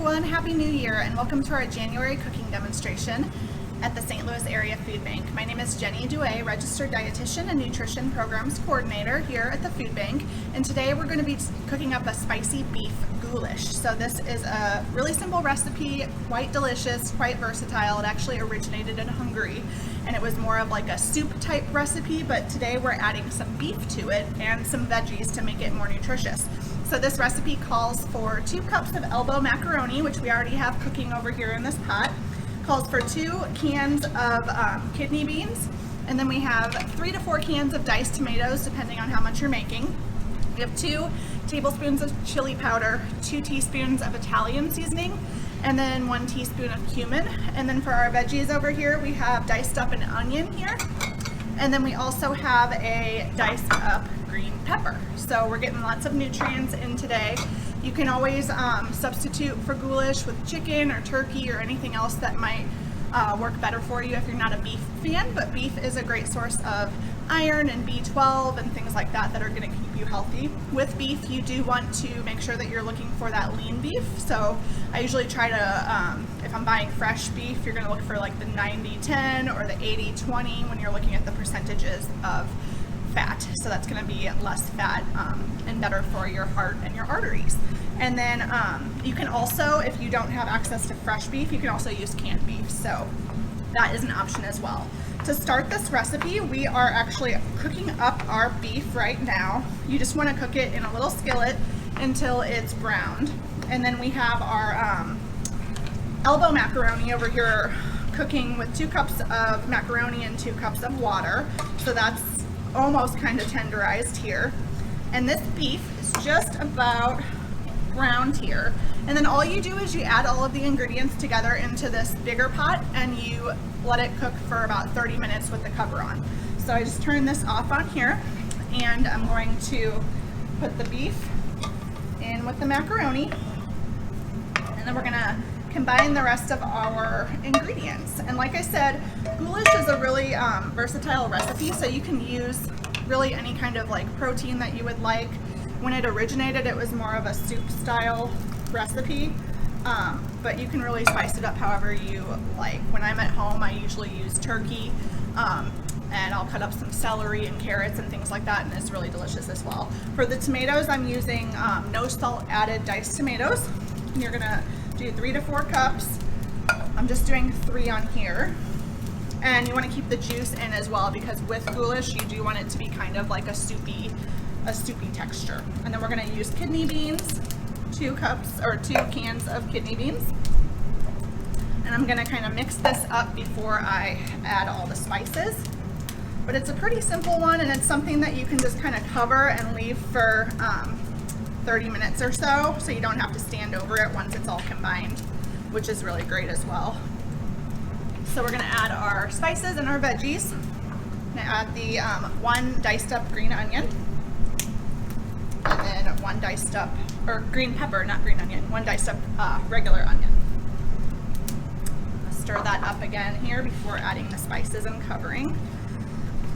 everyone, Happy New Year and welcome to our January cooking demonstration at the St. Louis Area Food Bank. My name is Jenny Douay, Registered Dietitian and Nutrition Programs Coordinator here at the Food Bank, and today we're going to be cooking up a spicy beef goulash. So this is a really simple recipe, quite delicious, quite versatile. It actually originated in Hungary and it was more of like a soup type recipe, but today we're adding some beef to it and some veggies to make it more nutritious. So this recipe calls for 2 cups of elbow macaroni, which we already have cooking over here in this pot. Calls for 2 cans of kidney beans, and then we have 3 to 4 cans of diced tomatoes, depending on how much you're making. We have 2 tablespoons of chili powder, 2 teaspoons of Italian seasoning, and then 1 teaspoon of cumin. And then for our veggies over here, we have diced up an onion here, and then we also have a diced up green pepper. So we're getting lots of nutrients in today. You can always substitute for goulash with chicken or turkey or anything else that might work better for you if you're not a beef fan, but beef is a great source of iron and B12 and things like that that are going to keep you healthy. With beef, you do want to make sure that you're looking for that lean beef. So I usually try to, if I'm buying fresh beef, you're going to look for like the 90-10 or the 80-20 when you're looking at the percentages of fat. So that's going to be less fat and better for your heart and your arteries. And then you can also, if you don't have access to fresh beef, you can also use canned beef. So that is an option as well. To start this recipe, we are actually cooking up our beef right now. You just want to cook it in a little skillet until it's browned. And then we have our elbow macaroni over here cooking with 2 cups of macaroni and 2 cups of water. So that's almost kind of tenderized here. And this beef is just about browned here. And then all you do is you add all of the ingredients together into this bigger pot and you let it cook for about 30 minutes with the cover on. So I just turn this off on here and I'm going to put the beef in with the macaroni, and then we're gonna combine the rest of our ingredients. And like I said, goulash is a really versatile recipe, so you can use really any kind of like protein that you would like. When it originated, it was more of a soup style recipe, but you can really spice it up however you like. When I'm at home, I usually use turkey, and I'll cut up some celery and carrots and things like that, and it's really delicious as well. For the tomatoes, I'm using no salt added diced tomatoes. And you're gonna do 3 to 4 cups. I'm just doing 3 on here. And you want to keep the juice in as well, because with goulash, you do want it to be kind of like a soupy texture. And then we're going to use kidney beans, 2 cups or 2 cans of kidney beans. And I'm going to kind of mix this up before I add all the spices. But it's a pretty simple one, and it's something that you can just kind of cover and leave for 30 minutes or so you don't have to stand over it once it's all combined, which is really great as well. So we're going to add our spices and our veggies. I'm going to add the 1 diced up green onion, and then 1 diced up, or green pepper, not green onion, 1 diced up regular onion. Stir that up again here before adding the spices and covering.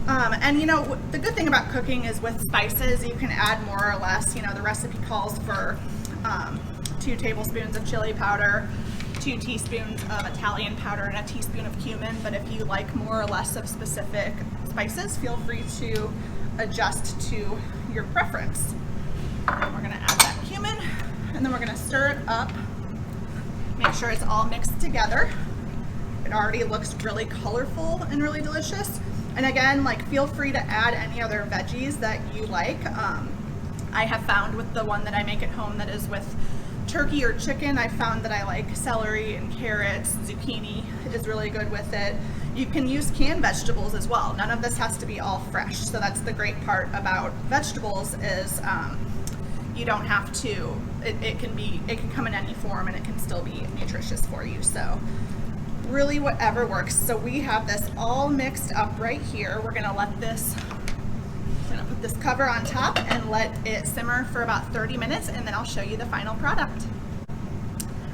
And you know, the good thing about cooking is with spices, you can add more or less. You know, the recipe calls for 2 tablespoons of chili powder, 2 teaspoons of Italian powder, and a teaspoon of cumin. But if you like more or less of specific spices, feel free to adjust to your preference. And we're gonna add that cumin, and then we're gonna stir it up. Make sure it's all mixed together. It already looks really colorful and really delicious. And again, like, feel free to add any other veggies that you like. I have found with the one that I make at home that is with turkey or chicken, I found that I like celery and carrots. Zucchini is really good with it. You can use canned vegetables as well. None of this has to be all fresh. So that's the great part about vegetables is you don't have to, it can come in any form and it can still be nutritious for you. So really whatever works. So we have this all mixed up right here. We're gonna let this, I'm gonna put this cover on top and let it simmer for about 30 minutes, and then I'll show you the final product.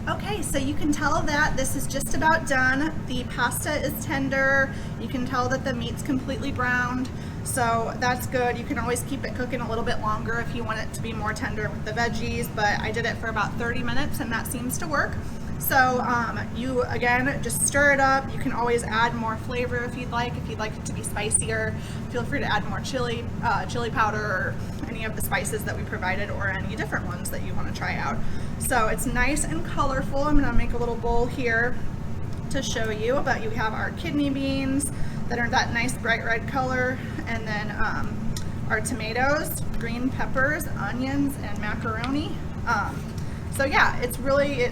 Okay, so you can tell that this is just about done. The pasta is tender. You can tell that the meat's completely browned. So that's good. You can always keep it cooking a little bit longer if you want it to be more tender with the veggies, but I did it for about 30 minutes and that seems to work. So you, again, just stir it up. You can always add more flavor if you'd like. If you'd like it to be spicier, feel free to add more chili powder or any of the spices that we provided, or any different ones that you want to try out. So it's nice and colorful. I'm gonna make a little bowl here to show you, but you have our kidney beans that are that nice bright red color, and then our tomatoes, green peppers, onions, and macaroni. So yeah, it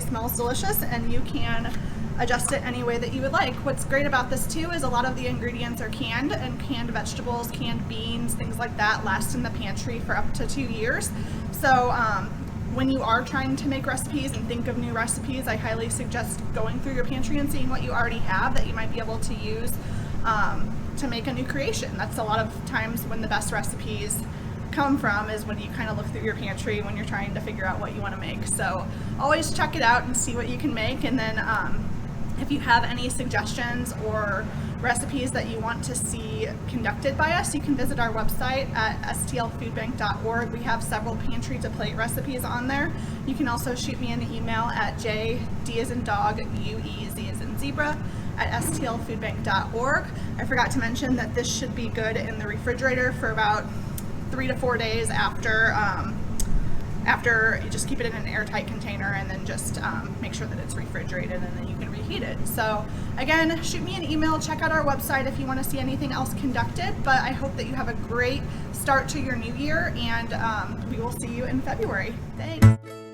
smells delicious, and you can adjust it any way that you would like. What's great about this too is a lot of the ingredients are canned, and canned vegetables, canned beans, things like that last in the pantry for up to 2 years. So when you are trying to make recipes and think of new recipes, I highly suggest going through your pantry and seeing what you already have that you might be able to use to make a new creation. That's a lot of times when the best recipes come from, is when you kind of look through your pantry when you're trying to figure out what you want to make. So always check it out and see what you can make, and then if you have any suggestions or recipes that you want to see conducted by us, you can visit our website at stlfoodbank.org. We have several pantry to plate recipes on there. You can also shoot me an email at jd as in dog, uez as in zebra at stlfoodbank.org. I forgot to mention that this should be good in the refrigerator for about 3 to 4 days after you just keep it in an airtight container, and then just make sure that it's refrigerated, and then you can reheat it. So again, shoot me an email, check out our website if you want to see anything else conducted, but I hope that you have a great start to your new year, and we will see you in February. Thanks.